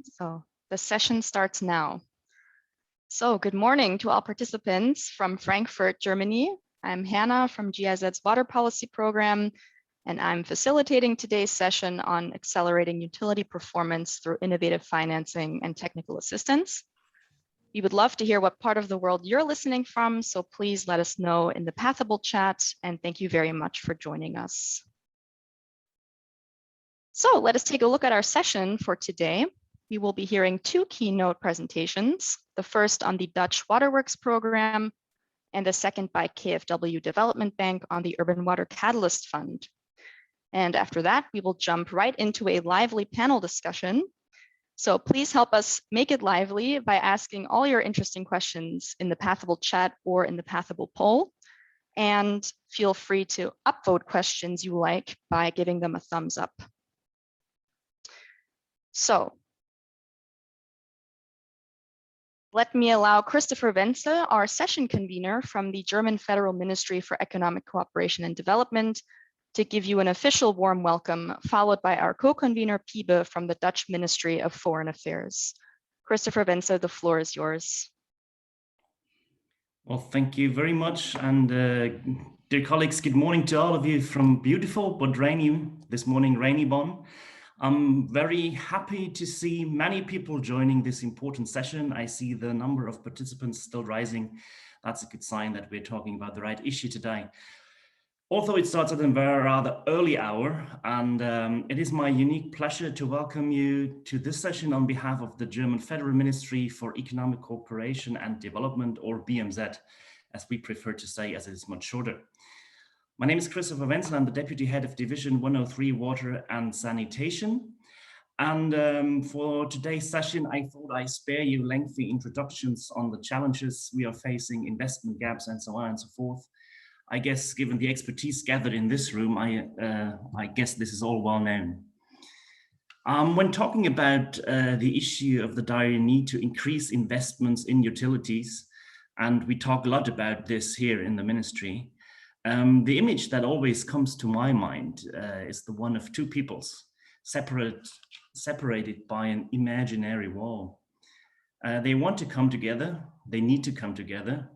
So the session starts now. So good morning to all participants from Frankfurt, Germany. I'm Hannah from GIZ's Water Policy Program, and I'm facilitating today's session on accelerating utility performance through innovative financing and technical assistance. We would love to hear what part of the world you're listening from, so please let us know in the Pathable chat, and thank you very much for joining us. So let us take a look at our session for today. We will be hearing two keynote presentations, the first on the Dutch Waterworks program and the second by KfW Development Bank on the Urban Water Catalyst Fund. And after that, we will jump right into a lively panel discussion. So please help us make it lively by asking all your interesting questions in the Pathable chat or in the Pathable poll. And feel free to upvote questions you like by giving them a thumbs up. So let me allow Christopher Wenzel, our session convener from the German Federal Ministry for Economic Cooperation and Development, to give you an official warm welcome, followed by our co-convener Piebe from the Dutch Ministry of Foreign Affairs. Christopher Wenzel, the floor is yours. Well, thank you very much. And dear colleagues, good morning to all of you from beautiful but rainy, this morning, rainy Bonn. I'm very happy to see many people joining this important session. I see the number of participants still rising. That's a good sign that we're talking about the right issue today. Although it starts at a rather early hour, and it is my unique pleasure to welcome you to this session on behalf of the German Federal Ministry for Economic Cooperation and Development, or BMZ, as we prefer to say, as it is much shorter. My name is Christopher Wenzel. I'm the Deputy Head of Division 103 Water and Sanitation. And for today's session, I thought I'd spare you lengthy introductions on the challenges we are facing, investment gaps, and so on and so forth. I guess, given the expertise gathered in this room, I guess this is all well known. When talking about the issue of the dire need to increase investments in utilities, and we talk a lot about this here in the ministry, the image that always comes to my mind is the one of two peoples separated by an imaginary wall. They want to come together, they need to come together,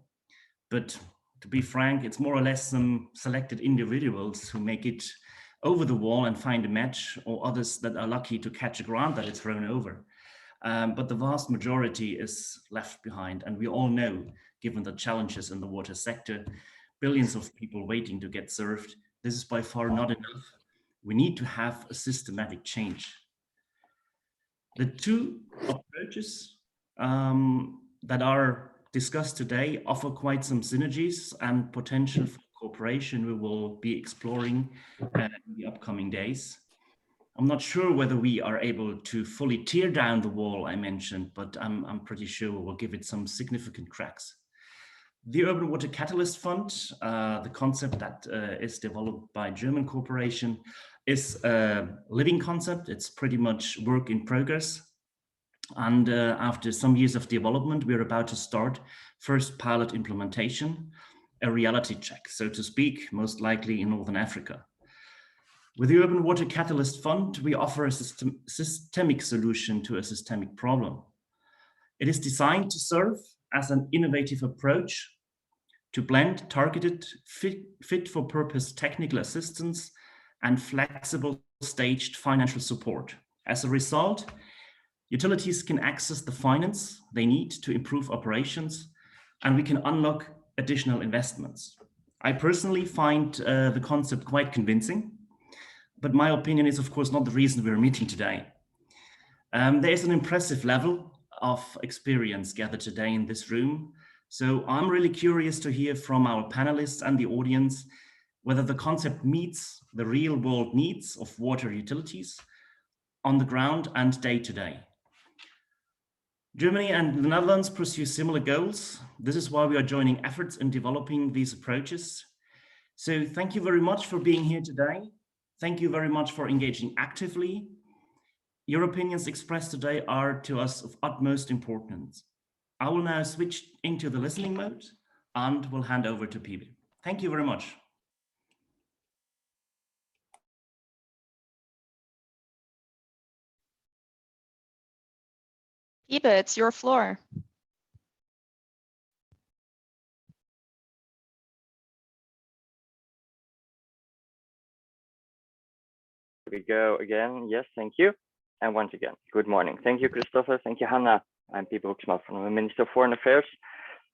but to be frank, it's more or less some selected individuals who make it over the wall and find a match, or others that are lucky to catch a grant that is thrown over. But the vast majority is left behind. And we all know, given the challenges in the water sector, billions of people waiting to get served, this is by far not enough. We need to have a systematic change. The two approaches that are discussed today offer quite some synergies and potential for cooperation we will be exploring in the upcoming days. I'm not sure whether we are able to fully tear down the wall I mentioned, but I'm pretty sure we will give it some significant cracks. The Urban Water Catalyst Fund, the concept that is developed by German corporation, is a living concept. It's pretty much work in progress. And after some years of development, we're about to start first pilot implementation, a reality check, so to speak, most likely in Northern Africa. With the Urban Water Catalyst Fund, we offer a systemic solution to a systemic problem. It is designed to serve as an innovative approach to blend targeted, fit-for-purpose technical assistance and flexible staged financial support. As a result, utilities can access the finance they need to improve operations, and we can unlock additional investments. I personally find the concept quite convincing, but my opinion is, of course, not the reason we're meeting today. There is an impressive level of experience gathered today in this room, so I'm really curious to hear from our panelists and the audience whether the concept meets the real world needs of water utilities on the ground and day to day. Germany and the Netherlands pursue similar goals. This is why we are joining efforts in developing these approaches. So thank you very much for being here today. Thank you very much for engaging actively. Your opinions expressed today are to us of utmost importance. I will now switch into the listening mode and will hand over to Piebe. Thank you very much. Iba, it's your floor. We go again. Yes, thank you. And once again, good morning. Thank you, Christopher. Thank you, Hannah. I'm Piebe Hoeksma from the Minister of Foreign Affairs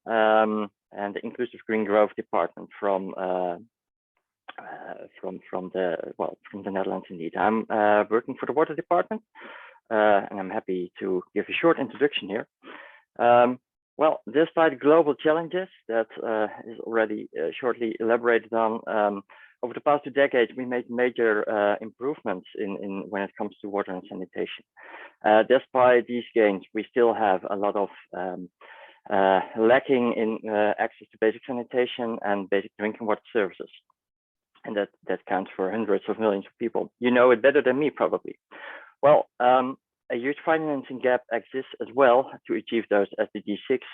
and the Inclusive Green Growth Department from the Netherlands. Indeed, I'm working for the Water Department, and I'm happy to give a short introduction here. Well, despite global challenges that is already shortly elaborated on, over the past 2 decades, we made major improvements in when it comes to water and sanitation. Despite these gains, we still have a lot of lacking in access to basic sanitation and basic drinking water services. And that counts for hundreds of millions of people. You know it better than me, probably. Well, a huge financing gap exists as well to achieve those SDG 6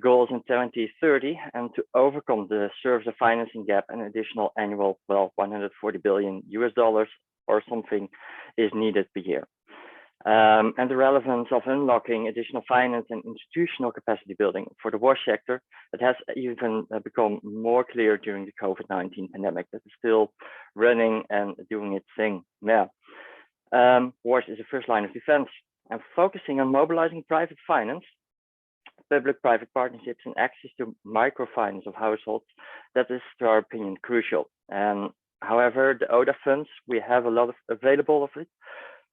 goals in 2030, and to overcome the service of financing gap, an additional annual, well, $140 billion or something is needed per year. And the relevance of unlocking additional finance and institutional capacity building for the wash sector, that has even become more clear during the COVID-19 pandemic, that is still running and doing its thing. Yeah. WASH is the first line of defense, and focusing on mobilizing private finance, public-private partnerships, and access to microfinance of households, that is, to our opinion, crucial. And however, the ODA funds, we have a lot of available of it.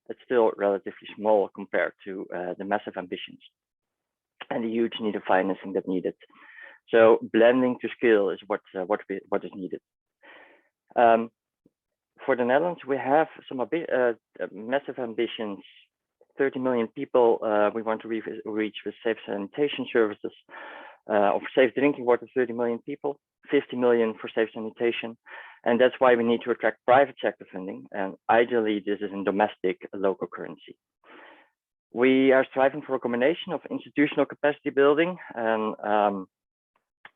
It's still relatively small compared to the massive ambitions and the huge need of financing that needed. So blending to scale is what is needed. For the Netherlands, we have some massive ambitions. 30 million people we want to reach with safe sanitation services, of safe drinking water, 30 million people, 50 million for safe sanitation. And that's why we need to attract private sector funding. And ideally, this is in domestic local currency. We are striving for a combination of institutional capacity building and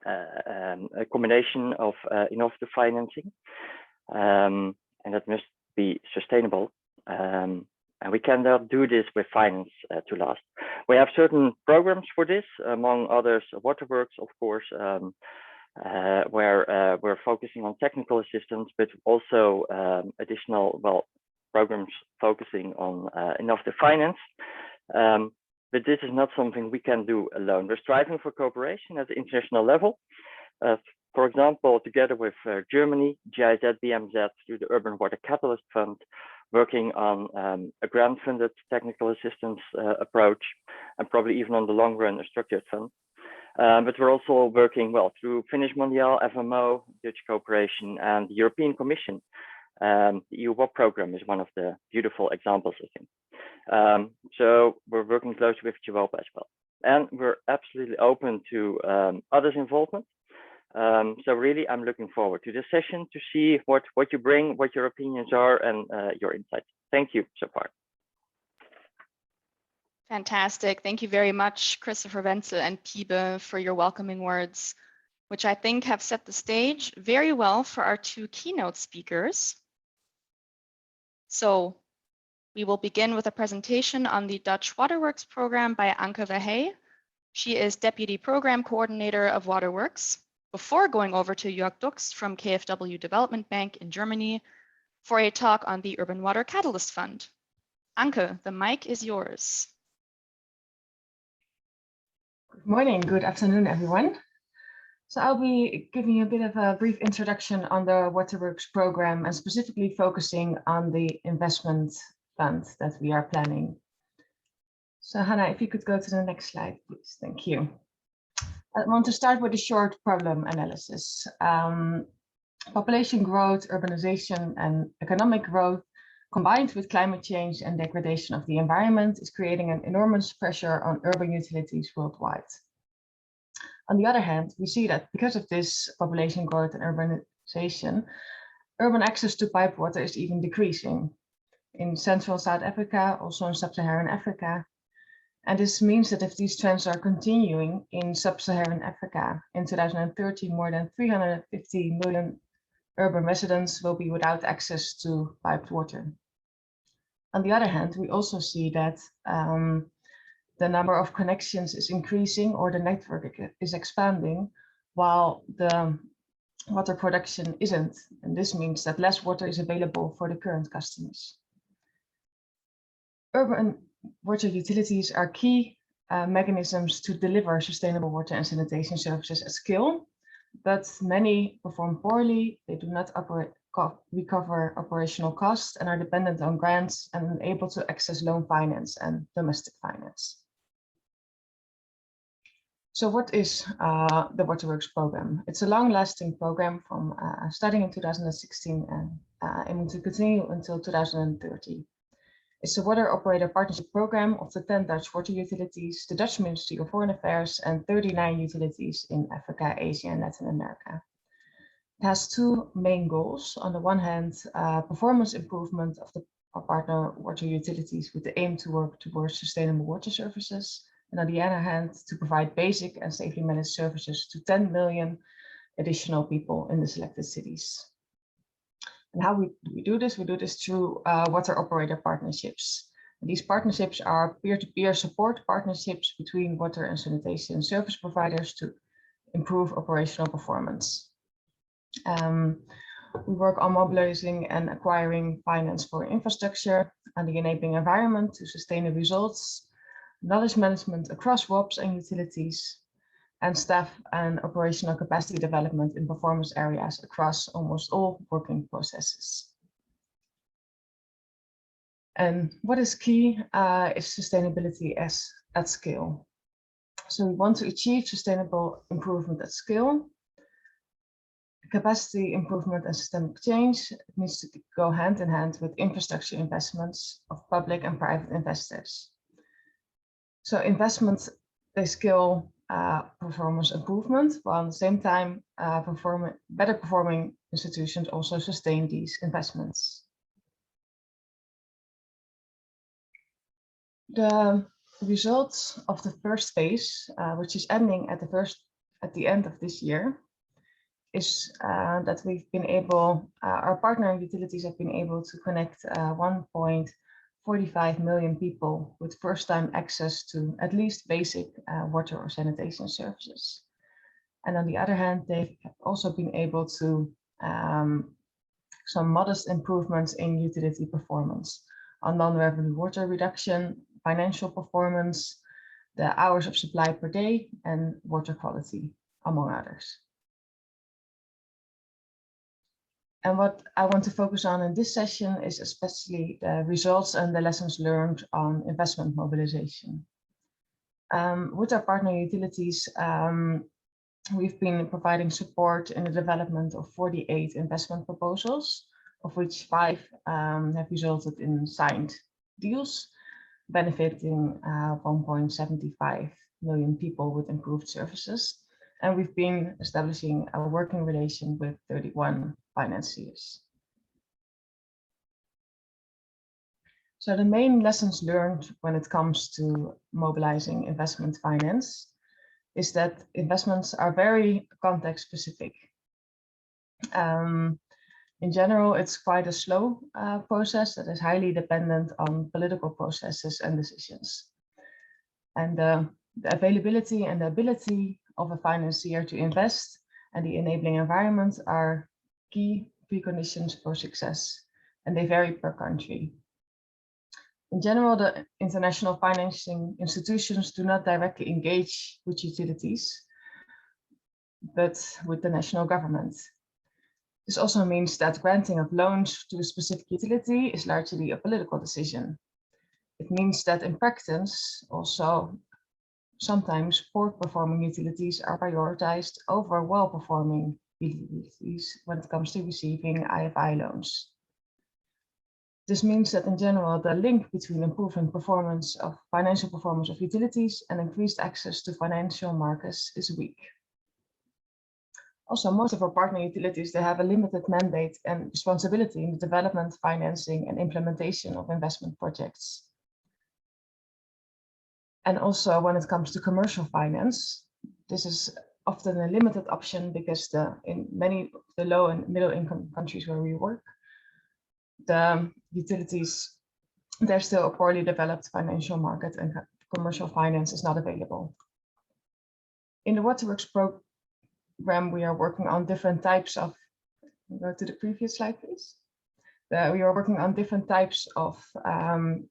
a combination of innovative financing. And that must be sustainable. And we cannot do this with finance to last. We have certain programs for this, among others, Waterworks, of course, where we're focusing on technical assistance, but also additional, programs focusing on innovative finance. But this is not something we can do alone. We're striving for cooperation at the international level. For example, together with Germany, GIZ, BMZ, through the Urban Water Catalyst Fund, working on a grant-funded technical assistance approach, and probably even on the long run, a structured fund. But we're also working through Finnish Mondial, FMO, Dutch cooperation, and the European Commission. The EU WOP program is one of the beautiful examples, I think. So we're working closely with GWOP as well. And we're absolutely open to others' involvement. So really, I'm looking forward to this session to see what you bring, what your opinions are, and your insights. Thank you so far. Fantastic. Thank you very much, Christopher Wenzel and Piebe, for your welcoming words, which I think have set the stage very well for our 2 keynote speakers. So we will begin with a presentation on the Dutch Waterworks program by Anke Verhey. She is Deputy Program Coordinator of Waterworks, before going over to Jörg Dux from KfW Development Bank in Germany for a talk on the Urban Water Catalyst Fund. Anke, the mic is yours. Good morning, good afternoon, everyone. So I'll be giving you a bit of a brief introduction on the Waterworks program and specifically focusing on the investment fund that we are planning. So Hannah, if you could go to the next slide, please. Thank you. I want to start with a short problem analysis. Population growth, urbanization, and economic growth combined with climate change and degradation of the environment is creating an enormous pressure on urban utilities worldwide. On the other hand, we see that because of this population growth and urbanization, urban access to pipe water is even decreasing in Central South Africa, also in Sub-Saharan Africa. And this means that if these trends are continuing in Sub-Saharan Africa, in 2030, more than 350 million urban residents will be without access to piped water. On the other hand, we also see that the number of connections is increasing or the network is expanding, while the water production isn't. And this means that less water is available for the current customers. Urban water utilities are key mechanisms to deliver sustainable water and sanitation services at scale, but many perform poorly. They do not recover operational costs and are dependent on grants and unable to access loan finance and domestic finance. So what is the Waterworks program? It's a long-lasting program from starting in 2016 and aiming to continue until 2030. It's a water operator partnership program of the 10 Dutch water utilities, the Dutch Ministry of Foreign Affairs, and 39 utilities in Africa, Asia, and Latin America. It has two main goals. On the one hand, performance improvement of the partner water utilities with the aim to work towards sustainable water services. And on the other hand, to provide basic and safely managed services to 10 million additional people in the selected cities. And how we do this? We do this through water operator partnerships. And these partnerships are peer-to-peer support partnerships between water and sanitation service providers to improve operational performance. We work on mobilizing and acquiring finance for infrastructure and the enabling environment to sustain the results, knowledge management across WOPs and utilities, and staff and operational capacity development in performance areas across almost all working processes. And what is key is sustainability at scale. So we want to achieve sustainable improvement at scale. Capacity improvement and systemic change needs to go hand in hand with infrastructure investments of public and private investors. So investments, they scale performance improvement, while at the same time better performing institutions also sustain these investments. The results of the first phase, which is ending at the end of this year, is that we've been able, our partner utilities have been able to connect 1.45 million people with first-time access to at least basic water or sanitation services. And on the other hand, they've also been able to some modest improvements in utility performance on non-revenue water reduction, financial performance, the hours of supply per day, and water quality, among others. And what I want to focus on in this session is especially the results and the lessons learned on investment mobilization. With our partner utilities, we've been providing support in the development of 48 investment proposals, of which 5 have resulted in signed deals, benefiting 1.75 million people with improved services. And we've been establishing a working relation with 31 financiers. So the main lessons learned when it comes to mobilizing investment finance is that investments are very context specific. In general, it's quite a slow process that is highly dependent on political processes and decisions. And the availability and the ability of a financier to invest and the enabling environment are key preconditions for success, and they vary per country. In general, the international financing institutions do not directly engage with utilities, but with the national government. This also means that granting of loans to a specific utility is largely a political decision. It means that in practice, also sometimes poor performing utilities are prioritized over well-performing utilities when it comes to receiving IFI loans. This means that in general, the link between improving financial performance of utilities and increased access to financial markets is weak. Also, most of our partner utilities, they have a limited mandate and responsibility in the development, financing, and implementation of investment projects. And also, when it comes to commercial finance, this is often a limited option because in many of the low and middle income countries where we work, the utilities, there's still a poorly developed financial market and commercial finance is not available. In the Waterworks program, we are working on different types of, go to the previous slide, please. We are working on different types of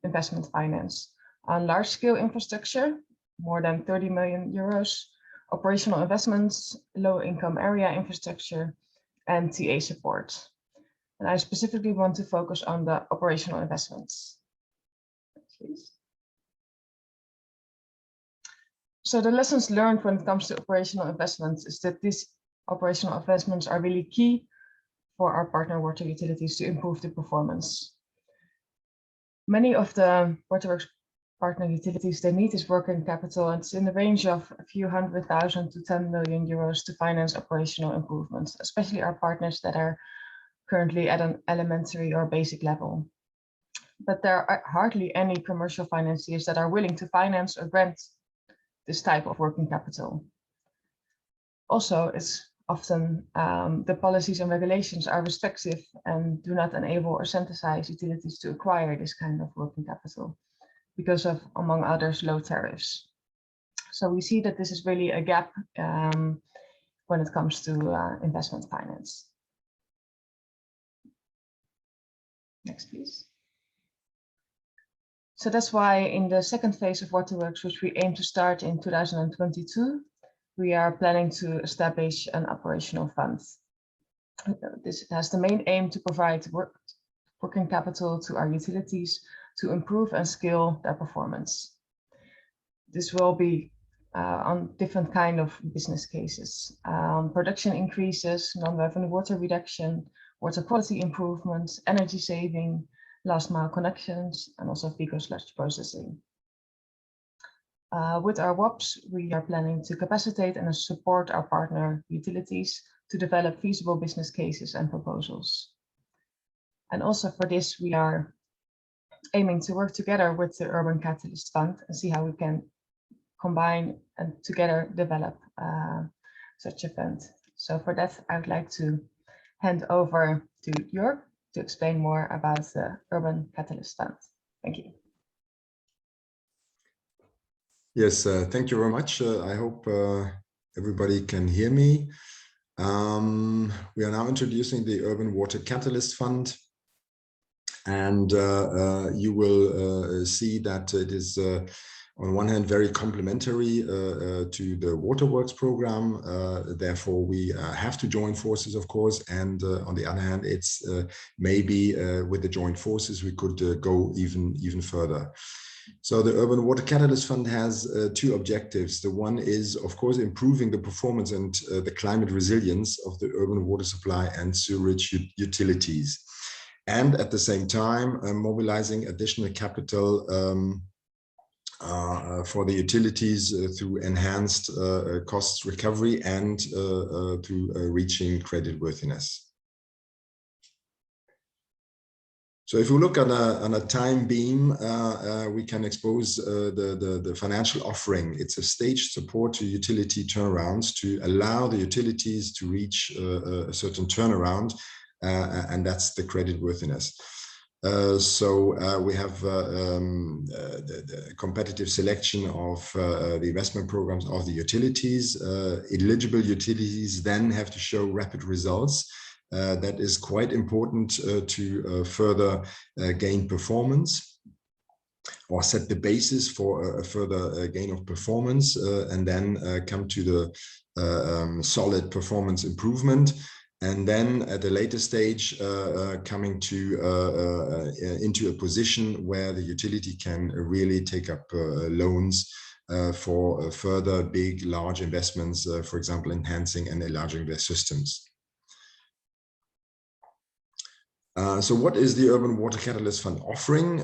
investment finance on large scale infrastructure, more than 30 million euros, operational investments, low income area infrastructure, and TA support. And I specifically want to focus on the operational investments. Please. So the lessons learned when it comes to operational investments is that these operational investments are really key for our partner water utilities to improve the performance. Many of the Waterworks partner utilities, they need is working capital, and it's in the range of a few 100,000 to 10 million euros to finance operational improvements, especially our partners that are currently at an elementary or basic level. But there are hardly any commercial financiers that are willing to finance or grant this type of working capital. Also, it's often the policies and regulations are restrictive and do not enable or incentivize utilities to acquire this kind of working capital because of, among others, low tariffs. So we see that this is really a gap when it comes to investment finance. Next, please. So that's why in the second phase of Waterworks, which we aim to start in 2022, we are planning to establish an operational fund. This has the main aim to provide working capital to our utilities to improve and scale their performance. This will be on different kind of business cases, production increases, non-revenue water reduction, water quality improvements, energy saving, last mile connections, and also fecal sludge processing. With our WOPs, we are planning to capacitate and support our partner utilities to develop feasible business cases and proposals. And also for this, we are aiming to work together with the Urban Catalyst Fund and see how we can combine and together develop such a fund. So for that, I would like to hand over to Jörg to explain more about the Urban Catalyst Fund. Thank you. Yes, thank you very much. I hope everybody can hear me. We are now introducing the Urban Water Catalyst Fund. And you will see that it is on one hand very complementary to the Waterworks program. Therefore, we have to join forces, of course. And on the other hand, it's maybe with the joint forces, we could go even further. So the Urban Water Catalyst Fund has two objectives. The one is, of course, improving the performance and the climate resilience of the urban water supply and sewerage utilities. And at the same time, mobilizing additional capital for the utilities through enhanced cost recovery and through reaching creditworthiness. So if we look on a time beam, we can expose the financial offering. It's a staged support to utility turnarounds to allow the utilities to reach a certain turnaround, and that's the creditworthiness. So we have the competitive selection of the investment programs of the utilities. Eligible utilities then have to show rapid results. That is quite important to further gain performance or set the basis for a further gain of performance, and then come to the solid performance improvement. And then at a later stage, coming to into a position where the utility can really take up loans for further big, large investments, for example, enhancing and enlarging their systems. So what is the Urban Water Catalyst Fund offering?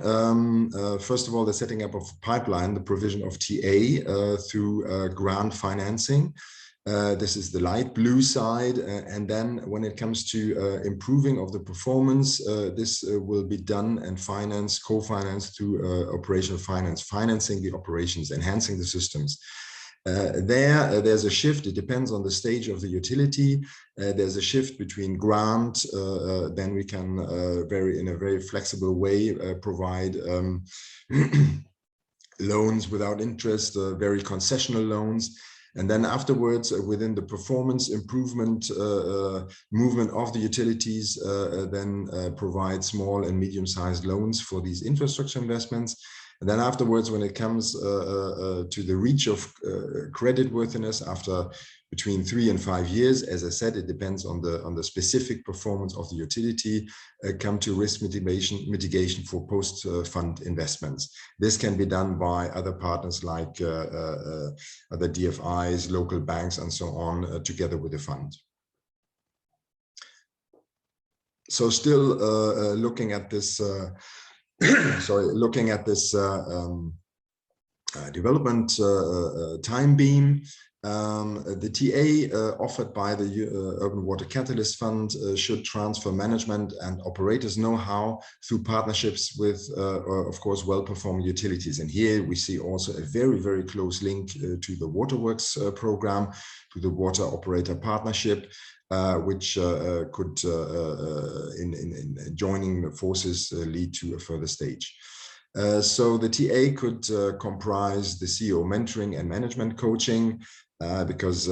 First of all, the setting up of a pipeline, the provision of TA through grant financing. This is the light blue side. And then when it comes to improving of the performance, this will be done and financed, co-financed through operational finance, financing the operations, enhancing the systems. There's a shift. It depends on the stage of the utility. There's a shift between grant, then we can in a very flexible way provide loans without interest, very concessional loans. And then afterwards, within the performance improvement movement of the utilities, then provide small and medium-sized loans for these infrastructure investments. And then afterwards, when it comes to the reach of creditworthiness after between 3 and 5 years, as I said, it depends on the specific performance of the utility, come to risk mitigation for post-fund investments. This can be done by other partners like other DFIs, local banks, and so on, together with the fund. So still looking at this, looking at this development time beam, the TA offered by the Urban Water Catalyst Fund should transfer management and operators know-how through partnerships with, of course, well-performing utilities. And here we see also a very, very close link to the Waterworks program, to the Water Operator Partnership, which could, in joining forces, lead to a further stage. So the TA could comprise the CEO mentoring and management coaching, because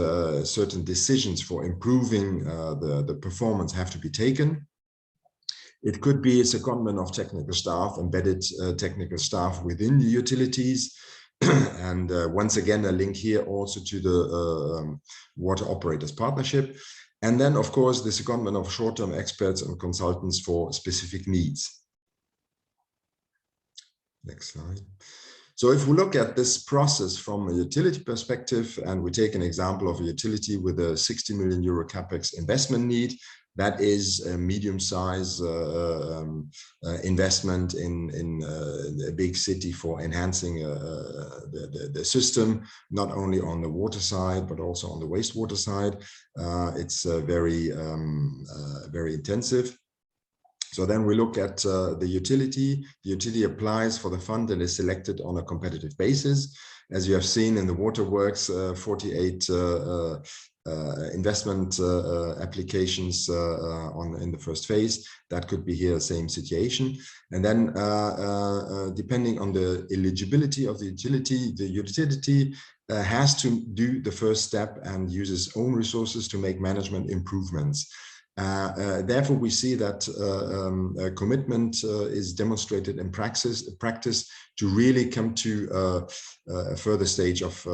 certain decisions for improving the performance have to be taken. It could be a secondment of technical staff, embedded technical staff within the utilities. And once again, a link here also to the Water Operators Partnership. And then, of course, the secondment of short-term experts and consultants for specific needs. Next slide. So if we look at this process from a utility perspective, and we take an example of a utility with a 60 million euro capex investment need, that is a medium-sized investment in a big city for enhancing the system, not only on the water side, but also on the wastewater side. It's very, very intensive. So then we look at the utility. The utility applies for the fund and is selected on a competitive basis. As you have seen in the Waterworks, 48 investment applications in the first phase. That could be here, same situation. And then depending on the eligibility of the utility has to do the first step and use its own resources to make management improvements. Therefore, we see that commitment is demonstrated in practice to really come to a further stage of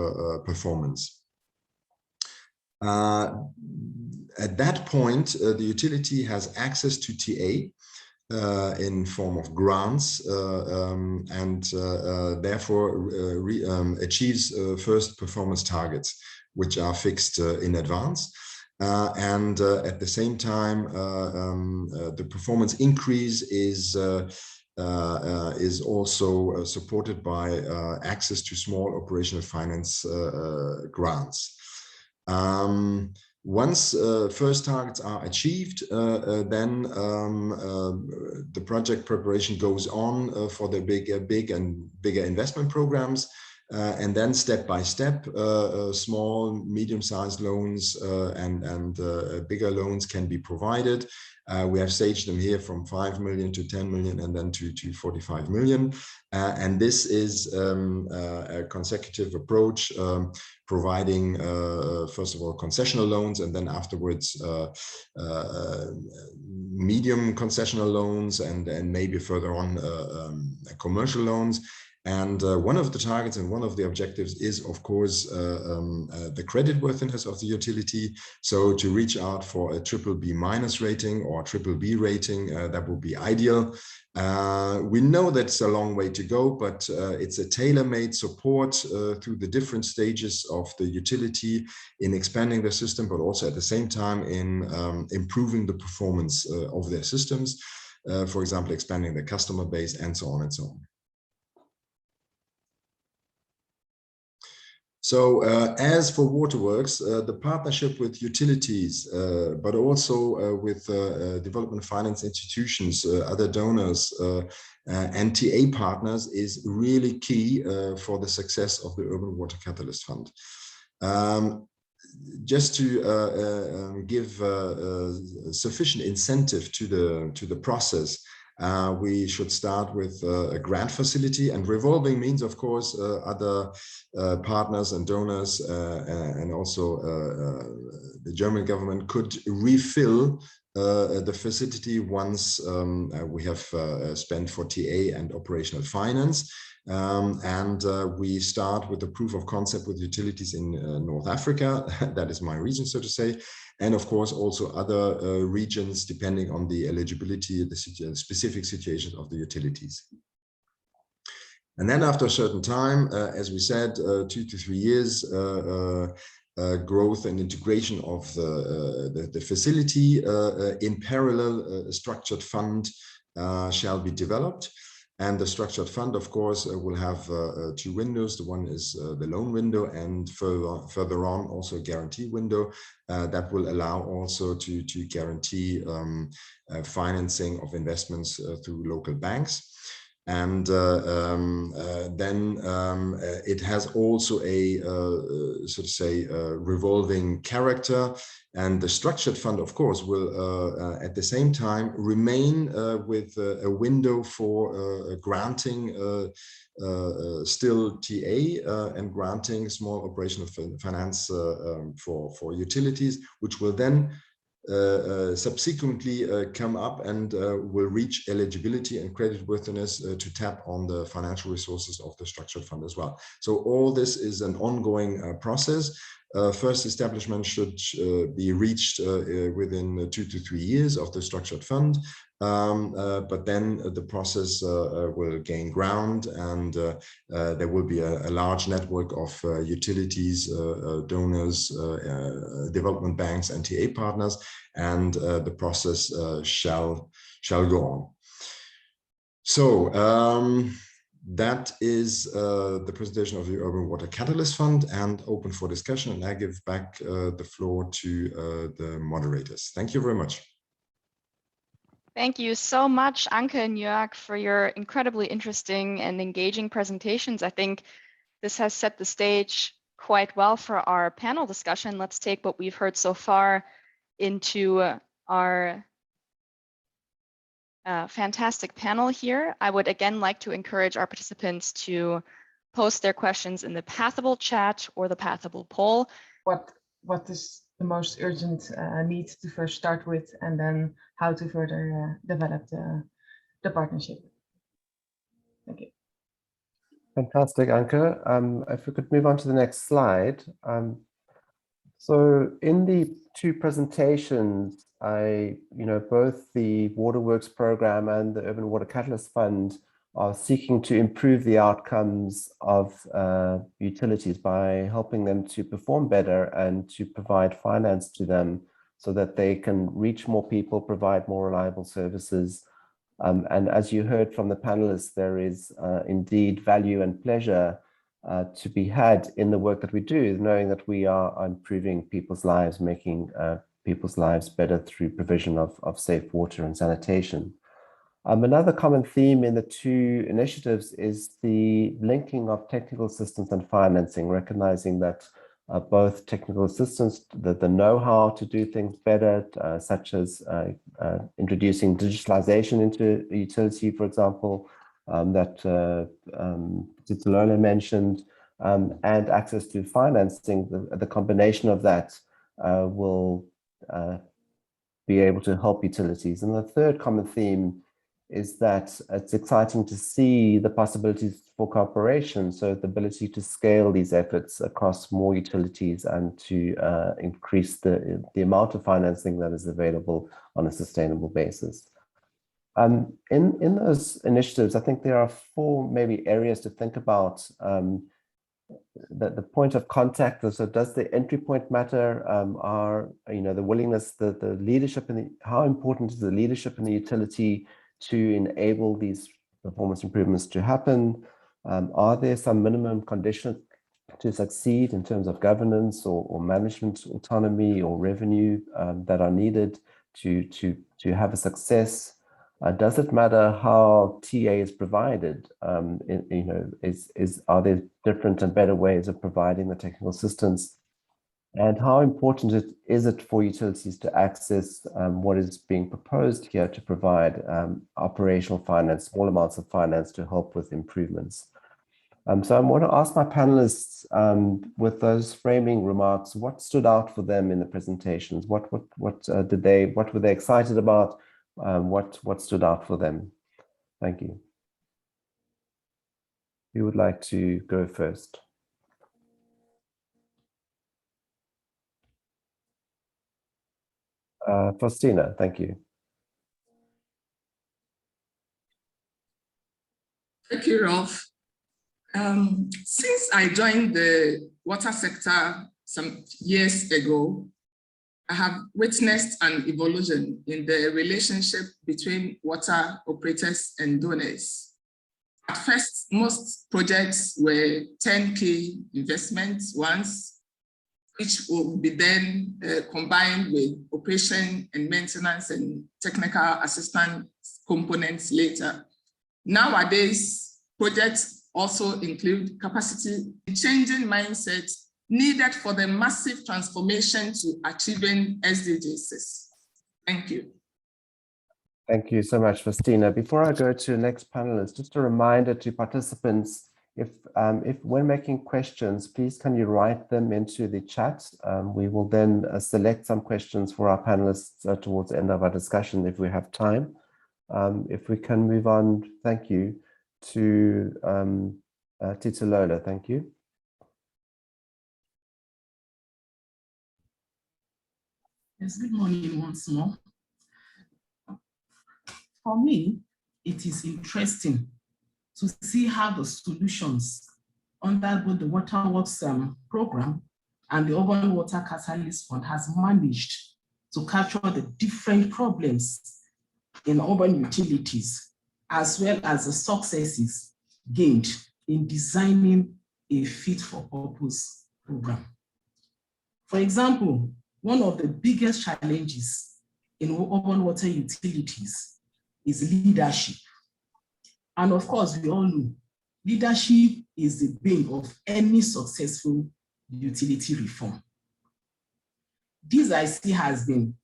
performance. At that point, the utility has access to TA in form of grants and therefore achieves first performance targets, which are fixed in advance. And at the same time, the performance increase is also supported by access to small operational finance grants. Once first targets are achieved, then the project preparation goes on for the bigger investment programs. And then step by step, small, medium-sized loans and bigger loans can be provided. We have staged them here from 5 million to 10 million and then to 45 million. And this is a consecutive approach, providing, first of all, concessional loans, and then afterwards medium concessional loans, and maybe further on commercial loans. And one of the targets and one of the objectives is, of course, the creditworthiness of the utility. So to reach out for a BBB- rating or BBB rating, that would be ideal. We know that's a long way to go, but it's a tailor-made support through the different stages of the utility in expanding the system, but also at the same time in improving the performance of their systems. For example, expanding the customer base and so on and so on. So as for Waterworks, the partnership with utilities, but also with development finance institutions, other donors, and TA partners is really key for the success of the Urban Water Catalyst Fund. Just to give sufficient incentive to the process, We should start with a grant facility, and revolving means, of course, other partners and donors and also the German government could refill the facility once we have spent for TA and operational finance. We start with the proof of concept with utilities in North Africa. That is my region, so to say. And of course, also other regions, depending on the eligibility, the specific situations of the utilities. And then after a certain time, as we said, 2 to 3 years, growth and integration of the facility. In parallel, a structured fund shall be developed. And the structured fund, of course, will have 2 windows. The one is the loan window, and further on also a guarantee window that will allow also to guarantee financing of investments through local banks. And then it has also a so to say revolving character, and the structured fund, of course, will at the same time remain with a window for granting still TA and granting small operational finance for utilities, which will then subsequently come up and will reach eligibility and creditworthiness to tap on the financial resources of the structured fund as well. So all this is an ongoing process. First establishment should be reached within 2 to 3 years of the structured fund, but then the process will gain ground, and there will be a large network of utilities, donors, development banks, and TA partners, and the process shall go on. So that is the presentation of the Urban Water Catalyst Fund, and open for discussion. And I give back the floor to the moderators. Thank you very much. Thank you so much, Anke and Jörg, for your incredibly interesting and engaging presentations. I think this has set the stage quite well for our panel discussion. Let's take what we've heard so far into our fantastic panel here. I would again like to encourage our participants to post their questions in the Pathable chat or the Pathable poll. What is the most urgent need to first start with, and then how to further develop the partnership? Thank you. Fantastic, Anke. If we could move on to the next slide. So in the 2 presentations, both the Waterworks program and the Urban Water Catalyst Fund are seeking to improve the outcomes of utilities by helping them to perform better and to provide finance to them so that they can reach more people, provide more reliable services. And as you heard from the panelists, there is indeed value and pleasure to be had in the work that we do, knowing that we are improving people's lives, making people's lives better through provision of safe water and sanitation. Another common theme in the 2 initiatives is the linking of technical assistance and financing, recognizing that both technical assistance, the know-how to do things better, such as introducing digitalization into a utility, for example, that Titolone mentioned, and access to financing, the combination of that will be able to help utilities. And the third common theme is that it's exciting to see the possibilities for cooperation, so the ability to scale these efforts across more utilities and to increase the amount of financing that is available on a sustainable basis. In those initiatives, I think there are 4 maybe areas to think about. The point of contact, so does the entry point matter? The willingness, the leadership, how important is the leadership in the utility to enable these performance improvements to happen? Are there some minimum conditions to succeed in terms of governance or management autonomy or revenue that are needed to have a success? Does it matter how TA is provided? Are there different and better ways of providing the technical assistance? And how important is it for utilities to access what is being proposed here to provide operational finance, small amounts of finance to help with improvements? So I want to ask my panelists, with those framing remarks, what stood out for them in the presentations? What were they excited about? What stood out for them? Thank you. Who would like to go first? Faustina, thank you. Thank you, Rolf. Since I joined the water sector some years ago, I have witnessed an evolution in the relationship between water operators and donors. At first, most projects were turnkey investments ones, which will be then combined with operation and maintenance and technical assistance components later. Nowadays, projects also include capacity changing mindset needed for the massive transformation to achieving SDGs. Thank you. Thank you so much, Faustina. Before I go to the next panelist, just a reminder to participants, if when making questions, please can you write them into the chat? We will then select some questions for our panelists towards the end of our discussion if we have time. If we can move on, thank you, to Titulola, thank you. Yes, good morning once more. For me, it is interesting to see how the solutions under both the Waterworks program and the Urban Water Catalyst Fund has managed to capture the different problems in urban utilities, as well as the successes gained in designing a fit-for-purpose program. For example, one of the biggest challenges in urban water utilities is leadership. And of course, we all know leadership is the bane of any successful utility reform. This I see has been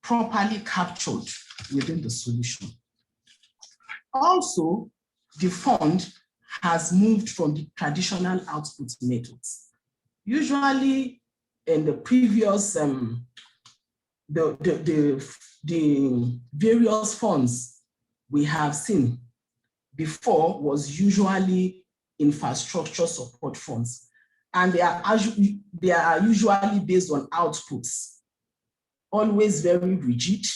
properly captured within the solution. Also, the fund has moved from the traditional output methods. Usually in the previous, the various funds we have seen before was usually infrastructure support funds. And they are usually based on outputs, always very rigid.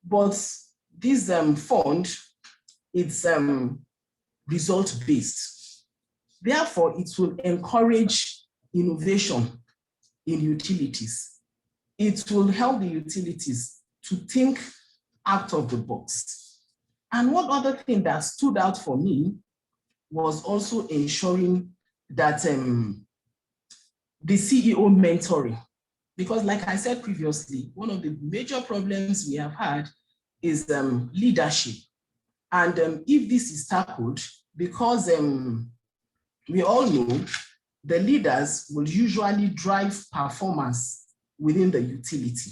But this fund, it's result-based. Therefore, it will encourage innovation in utilities. It will help the utilities to think out of the box. And one other thing that stood out for me was also ensuring that the CEO mentoring, because like I said previously, one of the major problems we have had is leadership. And if this is tackled, because we all know the leaders will usually drive performance within the utility.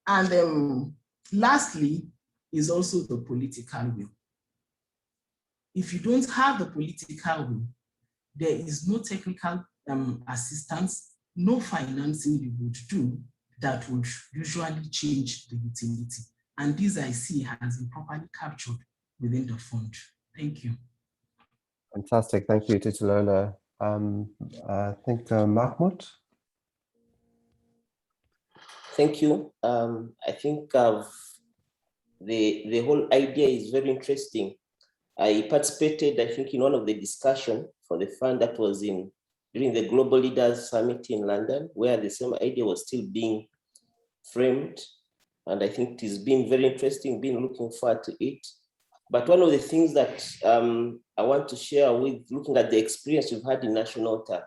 And lastly is also the political will. If you don't have the political will, there is no technical assistance, no financing you would do that would usually change the utility. And this I see has been properly captured within the fund. Thank you. Fantastic, thank you, Titulola. I think Mahmoud. Thank you. I think the whole idea is very interesting. I participated, I think, in one of the discussion for the fund that was during the Global Leaders Summit in London, where the same idea was still being framed. And I think it has been very interesting, been looking forward to it. But one of the things that I want to share with, looking at the experience we've had in National Water,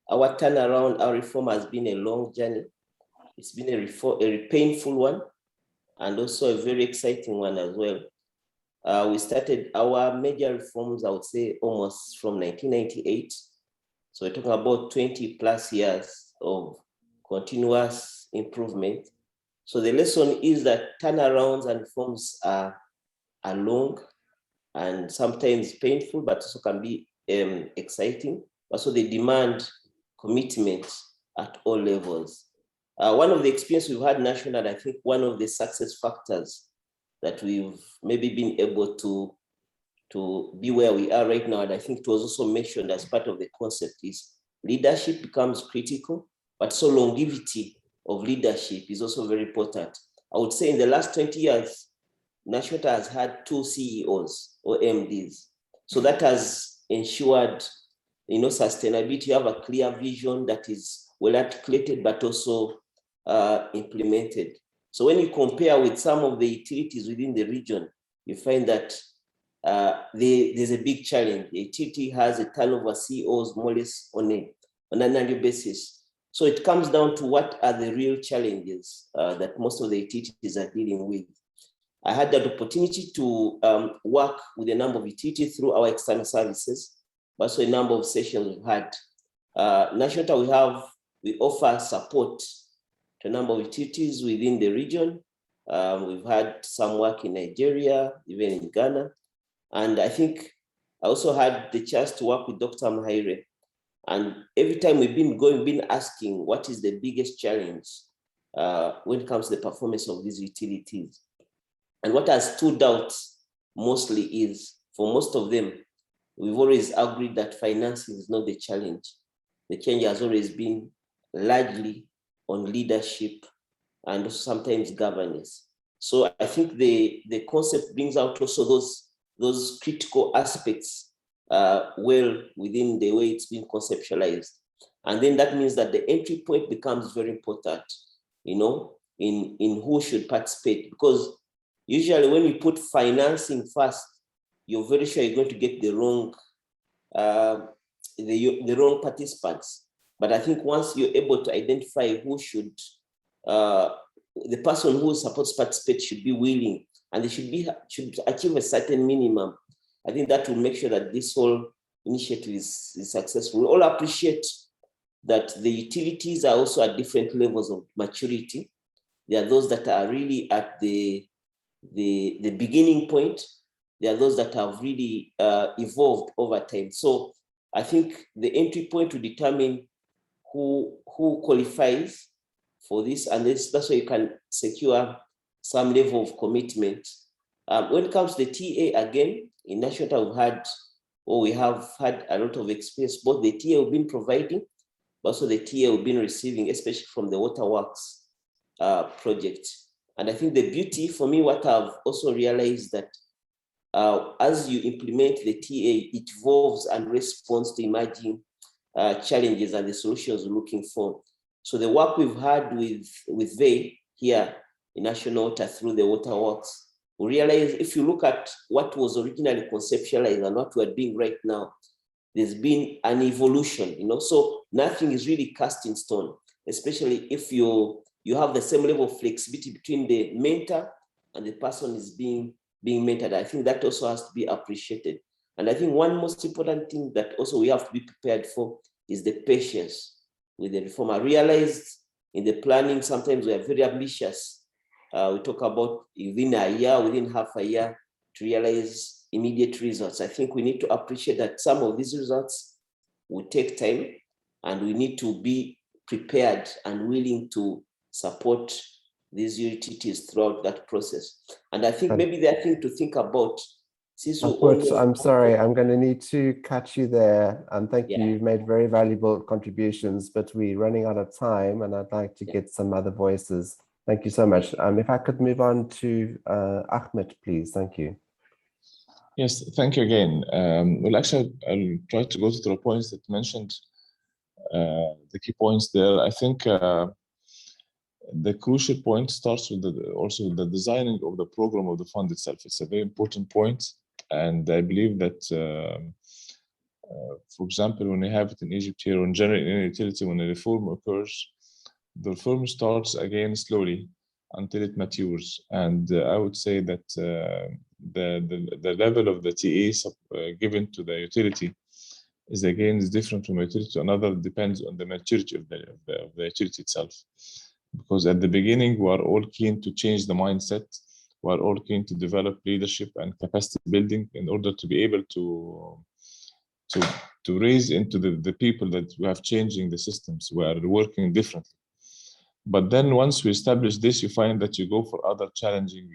our turnaround, our reform has been a long journey. It's been a painful one, and also a very exciting one as well. We started our major reforms, I would say, almost from 1998. So we're talking about 20 plus years of continuous improvement. So the lesson is that turnarounds and reforms are long and sometimes painful, but also can be exciting. Also, they demand commitment at all levels. One of the experience we've had nationally, I think one of the success factors that we've maybe been able to be where we are right now, and I think it was also mentioned as part of the concept, is leadership becomes critical, but so longevity of leadership is also very important. I would say in the last 20 years, National has had 2 CEOs or MDs. So that has ensured, sustainability. You have a clear vision that is well articulated, but also implemented. So when you compare with some of the utilities within the region, you find that there's a big challenge. The utility has a turnover CEOs more or less on an annual basis. So it comes down to what are the real challenges that most of the utilities are dealing with. I had that opportunity to work with a number of utilities through our external services, but also a number of sessions we've had. National, we offer support to a number of utilities within the region. We've had some work in Nigeria, even in Ghana. And I think I also had the chance to work with Dr. Mahaire. And every time we've been asking what is the biggest challenge when it comes to the performance of these utilities. And what has stood out mostly is, for most of them, we've always agreed that financing is not the challenge. The change has always been largely on leadership and also sometimes governance. So I think the concept brings out also those critical aspects well within the way it's been conceptualized. And then that means that the entry point becomes very important, in who should participate, because usually when you put financing first, you're very sure you're going to get the wrong participants. But I think once you're able to identify who should, the person who is supposed to participate should be willing, and they should achieve a certain minimum. I think that will make sure that this whole initiative is successful. We all appreciate that the utilities are also at different levels of maturity. There are those that are really at the beginning point. There are those that have really evolved over time. So I think the entry point will determine who qualifies for this, and that's why you can secure some level of commitment. When it comes to the TA, again, in National we have had a lot of experience. Both the TA we've been providing, but also the TA we've been receiving, especially from the Waterworks project. And I think the beauty for me, what I've also realized that as you implement the TA, it evolves and responds to emerging challenges and the solutions we're looking for. So the work we've had with VEI here in National Water through the Waterworks, we realize if you look at what was originally conceptualized and what we're doing right now, there's been an evolution, so nothing is really cast in stone, especially if you have the same level of flexibility between the mentor and the person is being mentored. I think that also has to be appreciated. And I think one most important thing that also we have to be prepared for is the patience with the reform. I realized in the planning, sometimes we are very ambitious. We talk about within a year, within half a year, to realize immediate results. I think we need to appreciate that some of these results will take time, and we need to be prepared and willing to support these utilities throughout that process. And I think maybe the other thing to think about, I'm sorry, I'm going to need to cut you there. And thank you. You've made very valuable contributions, but we're running out of time, and I'd like to get some other voices. Thank you so much. If I could move on to Ahmed, please. Thank you. Yes, thank you again. Well, actually, I'll try to go to the points that mentioned, the key points there. I think the crucial point starts with also the designing of the program of the fund itself. It's a very important point. And I believe that, for example, when you have it in Egypt here, in general, in utility, when a reform occurs, the reform starts again slowly until it matures. And I would say that the level of the TA given to the utility is different from utility to another, depends on the maturity of the utility itself. Because at the beginning, we are all keen to change the mindset. We are all keen to develop leadership and capacity building in order to be able to raise into the people that we have changing the systems. We are working differently. But then once we establish this, you find that you go for other challenging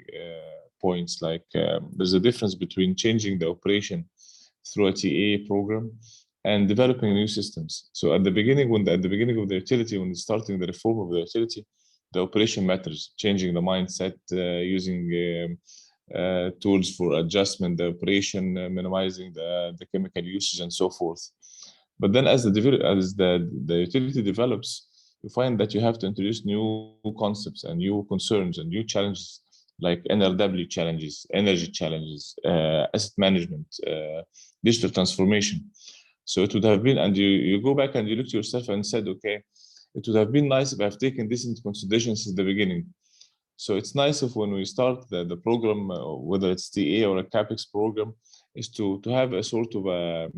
points, like there's a difference between changing the operation through a TA program and developing new systems. So at the beginning, at the beginning of the utility, when starting the reform of the utility, the operation matters, changing the mindset, using tools for adjustment, the operation, minimizing the chemical usage and so forth. But then as the utility develops, you find that you have to introduce new concepts and new concerns and new challenges, like NRW challenges, energy challenges, asset management, digital transformation. So it would have been, and you go back and you look to yourself and said, okay, it would have been nice if I've taken this into consideration since the beginning. So it's nice if when we start the program, whether it's TA or a CapEx program, is to have a sort of a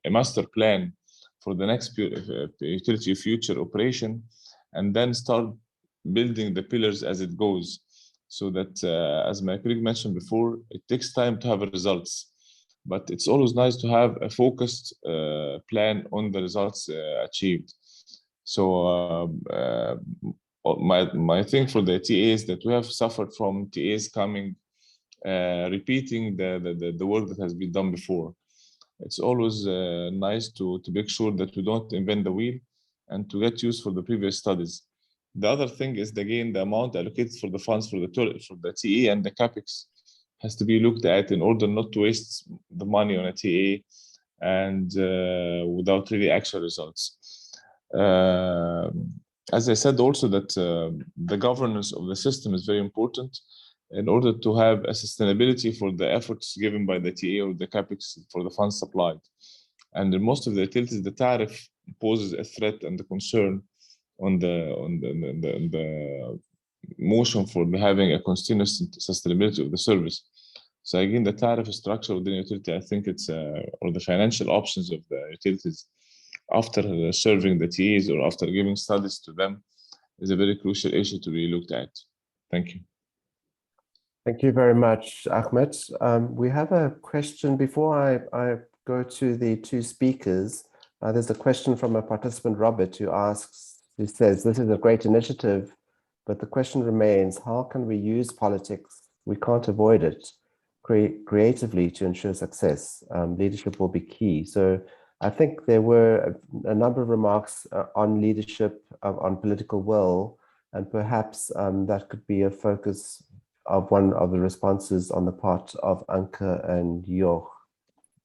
master plan for the next utility future operation, and then start building the pillars as it goes. So that, as my colleague mentioned before, it takes time to have results, but it's always nice to have a focused plan on the results achieved. So my thing for the TAs that we have suffered from TAs coming, repeating the work that has been done before. It's always nice to make sure that we don't invent the wheel and to get used for the previous studies. The other thing is, again, the amount allocated for the funds for the TA and the CapEx has to be looked at in order not to waste the money on a TA and without really actual results. As I said also, that the governance of the system is very important in order to have a sustainability for the efforts given by the TA or the CapEx for the funds supplied. And in most of the utilities, the tariff poses a threat and the concern on the motion for having a continuous sustainability of the service. So again, the tariff structure within the utility, I think it's, or the financial options of the utilities after serving the TAs or after giving studies to them is a very crucial issue to be looked at. Thank you. Thank you very much, Ahmed. We have a question before I go to the two speakers. There's a question from a participant, Robert, who says, this is a great initiative, but the question remains, how can we use politics? We can't avoid it. Creatively to ensure success. Leadership will be key. So I think there were a number of remarks on leadership, on political will, and perhaps that could be a focus of one of the responses on the part of Anke and Joch.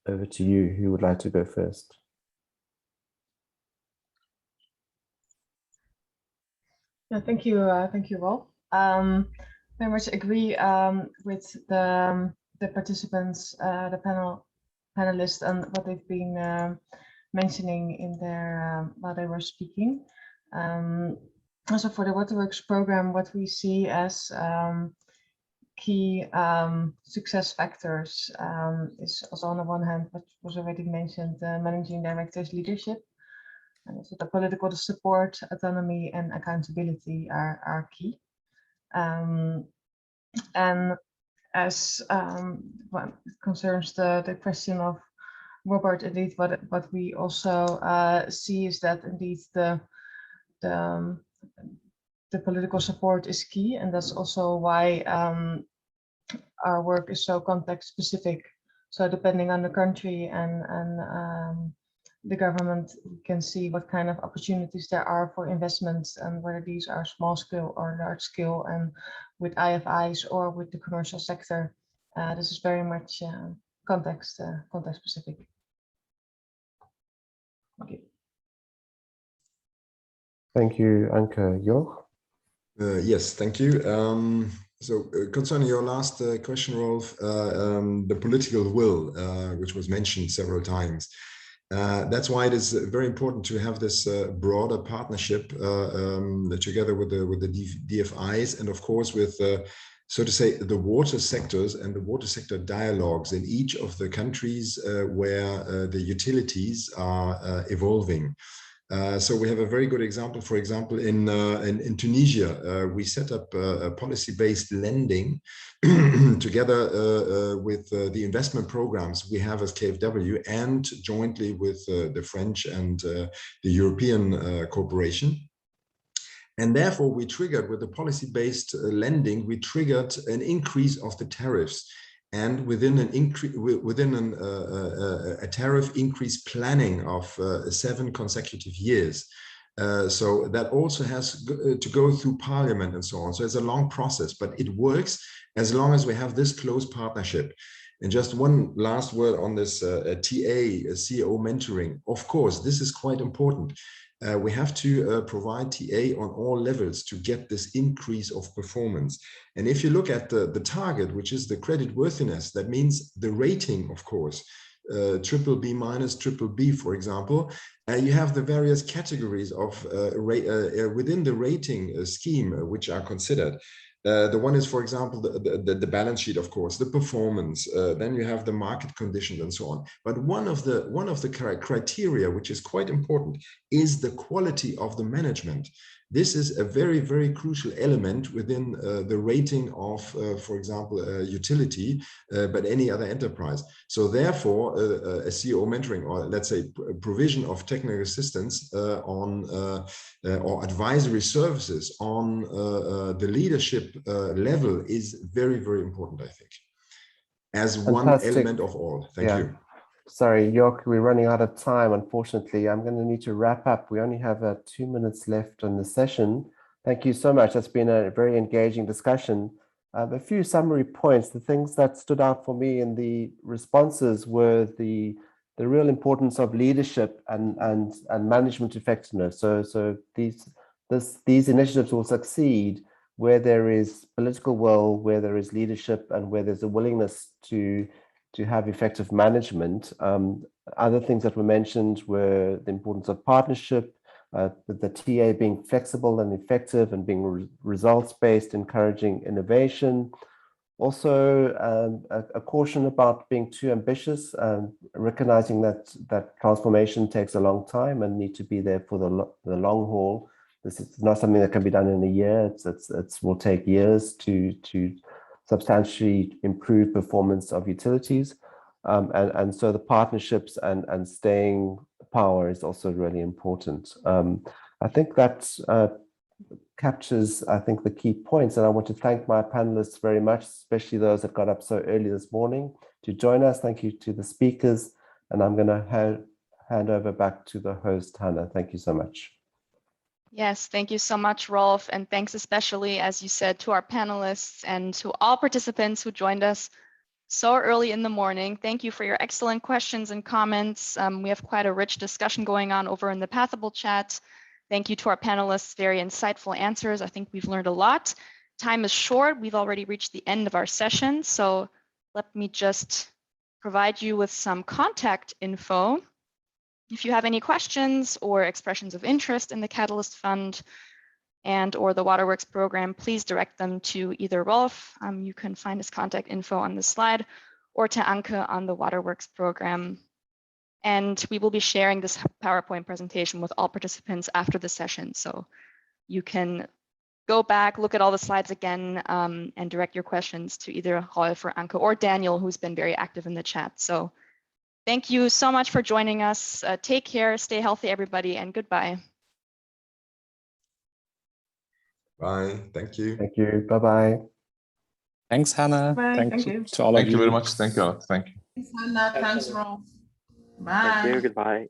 Over to you. Who would like to go first? Yeah, thank you, Rolf. Very much agree with the participants, the panelists, and what they've been mentioning in their while they were speaking. Also for the Waterworks program, what we see as key success factors is also on the one hand, what was already mentioned, the managing director's leadership. And also the political support, autonomy, and accountability are key. And as well, it concerns the question of Robert, indeed, what we also see is that indeed the political support is key, and that's also why our work is so context specific. So depending on the country and the government, we can see what kind of opportunities there are for investments and whether these are small scale or large scale, and with IFIs or with the commercial sector. This is very much context specific. Okay. Thank you, Anke. Joch? Yes, thank you. So concerning your last question, Rolf, the political will, which was mentioned several times. That's why it is very important to have this broader partnership together with the DFIs, and of course with so to say, the water sectors and the water sector dialogues in each of the countries where the utilities are evolving. So we have a very good example. For example, in Tunisia, we set up a policy-based lending together with the investment programs we have as KfW and jointly with the French and the European Corporation. And therefore, we triggered with the policy-based lending, we triggered an increase of the tariffs. And within a tariff increase planning of 7 consecutive years. So that also has to go through parliament and so on. So it's a long process, but it works as long as we have this close partnership. And just one last word on this TA, CEO mentoring. Of course, this is quite important. We have to provide TA on all levels to get this increase of performance. And if you look at the target, which is the credit worthiness, that means the rating, of course, triple B minus, triple B, for example, you have the various categories of within the rating scheme which are considered. The one is, for example, the balance sheet, of course, the performance. Then you have the market conditions and so on. But one of the criteria which is quite important is the quality of the management. This is a very, very crucial element within the rating of, for example, a utility, but any other enterprise. So therefore, a CEO mentoring, or let's say provision of technical assistance or advisory services on the leadership level is very, very important, I think, as one element of all. Thank you. Sorry, Jörg, we're running out of time, unfortunately. I'm going to need to wrap up. We only have 2 minutes left on the session. Thank you so much. That's been a very engaging discussion. A few summary points. The things that stood out for me in the responses were the real importance of leadership and management effectiveness. So these initiatives will succeed where there is political will, where there is leadership, and where there's a willingness to have effective management. Other things that were mentioned were the importance of partnership, the TA being flexible and effective and being results-based, encouraging innovation. Also, a caution about being too ambitious, recognizing that transformation takes a long time and need to be there for the long haul. This is not something that can be done in a year. It will take years to substantially improve performance of utilities. And so the partnerships and staying power is also really important. I think that captures, I think, the key points. And I want to thank my panelists very much, especially those that got up so early this morning to join us. Thank you to the speakers. And I'm going to hand over back to the host, Hannah. Thank you so much. Yes, thank you so much, Rolf. And thanks especially, as you said, to our panelists and to all participants who joined us so early in the morning. Thank you for your excellent questions and comments. We have quite a rich discussion going on over in the Pathable chat. Thank you to our panelists, very insightful answers. I think we've learned a lot. Time is short. We've already reached the end of our session. So let me just provide you with some contact info. If you have any questions or expressions of interest in the Catalyst Fund and or the Waterworks program, please direct them to either Rolf, you can find his contact info on the slide, or to Anke on the Waterworks program. And we will be sharing this PowerPoint presentation with all participants after the session. So you can go back, look at all the slides again, and direct your questions to either Rolf or Anke or Daniel, who's been very active in the chat. So thank you so much for joining us. Take care, stay healthy, everybody, and goodbye. Bye. Thank you. Thank you. Bye-bye. Thanks, Hannah. Bye. Thank you. to all of you. Thank you very much. Thank you. Thank you. Thanks, Hannah. Thanks, Rolf. Bye. Thank you. Goodbye.